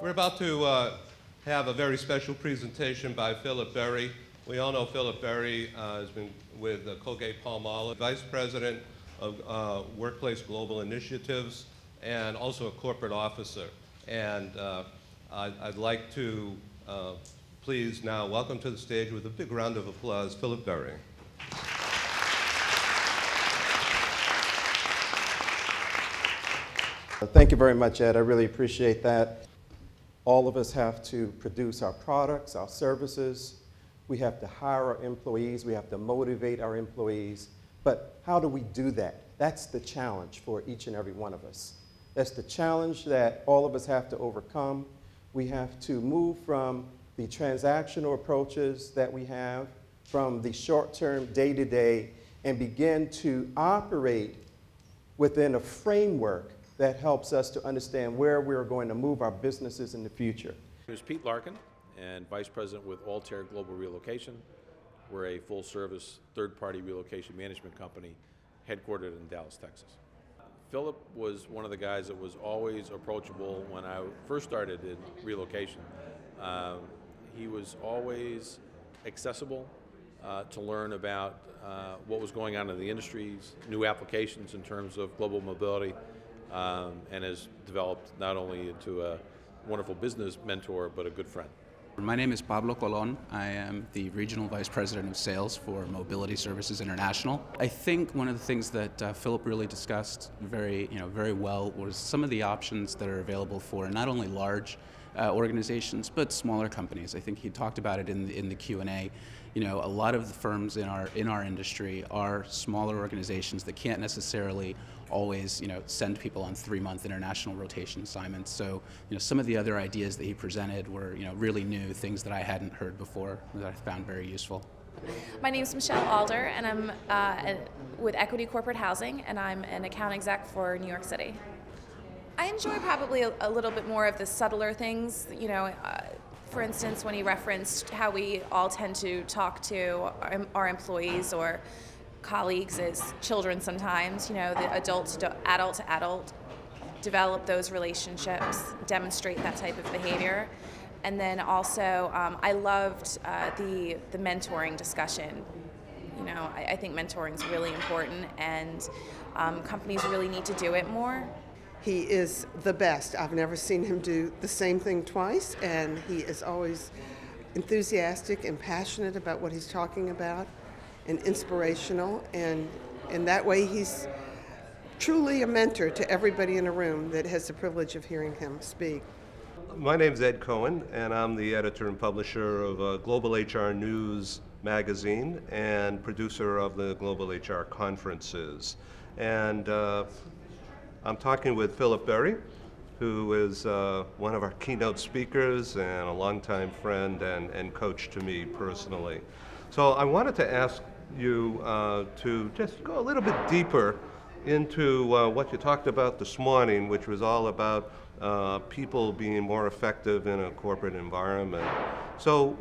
We're about to have a very special presentation by Phillip Berry. We all know Phillip Berry has been with Colgate-Palmolive, Vice President of Workplace Global Initiatives, and also a corporate officer. And I'd like to please now welcome to the stage with a big round of applause, Phillip Berry. Thank you very much, Ed. I really appreciate that. All of us have to produce our products, our services. We have to hire our employees. We have to motivate our employees. But how do we do that? That's the challenge for each and every one of us. That's the challenge that all of us have to overcome. We have to move from the transactional approaches that we have, from the short-term, day-to-day, and begin to operate within a framework that helps us to understand where we're going to move our businesses in the future. My name is Pete Larkin, and Vice President with Altair Global Relocation. We're a full-service, third-party relocation management company headquartered in Dallas, Texas. Phillip was one of the guys that was always approachable when I first started in relocation. He was always accessible to learn about what was going on in the industries, new applications in terms of global mobility, and has developed not only into a wonderful business mentor, but a good friend. My name is Pablo Colon. I am the Regional Vice President of Sales for Mobility Services International. I think one of the things that Phillip really discussed very well was some of the options that are available for not only large organizations, but smaller companies. I think he talked about it in the Q&A. You know, a lot of the firms in our industry are smaller organizations that can't necessarily always, send people on 3-month international rotation assignments. So, some of the other ideas that he presented were, really new things that I hadn't heard before that I found very useful. My name is Michelle Alder, and I'm with Equity Corporate Housing, and I'm an account exec for New York City. I enjoy probably a little bit more of the subtler things, for instance, when he referenced how we all tend to talk to our employees or colleagues as children sometimes, the adult to adult, develop those relationships, demonstrate that type of behavior. And then also, I loved the mentoring discussion. I think mentoring is really important, and companies really need to do it more. He is the best. I've never seen him do the same thing twice, and he is always enthusiastic and passionate about what he's talking about, and inspirational, and in that way he's truly a mentor to everybody in a room that has the privilege of hearing him speak. My name's Ed Cohen, and I'm the editor and publisher of Global HR News magazine and producer of the Global HR conferences. And I'm talking with Phillip Berry, who is one of our keynote speakers and a longtime friend and coach to me personally. So I wanted to ask you to just go a little bit deeper into what you talked about this morning, which was all about people being more effective in a corporate environment. So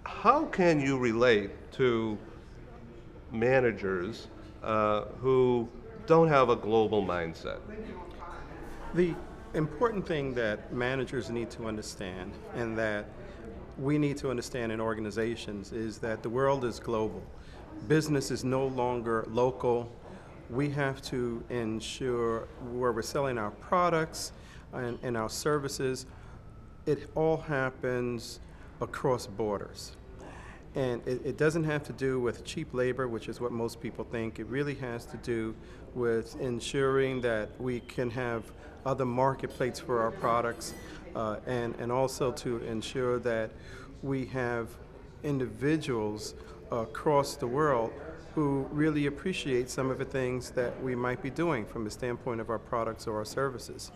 how can you relate to managers who don't have a global mindset? The important thing that managers need to understand, and that we need to understand in organizations, is that the world is global. Business is no longer local. We have to ensure where we're selling our products and our services, it all happens across borders. And it doesn't have to do with cheap labor, which is what most people think. It really has to do with ensuring that we can have other marketplaces for our products, and also to ensure that we have individuals across the world who really appreciate some of the things that we might be doing from the standpoint of our products or our services.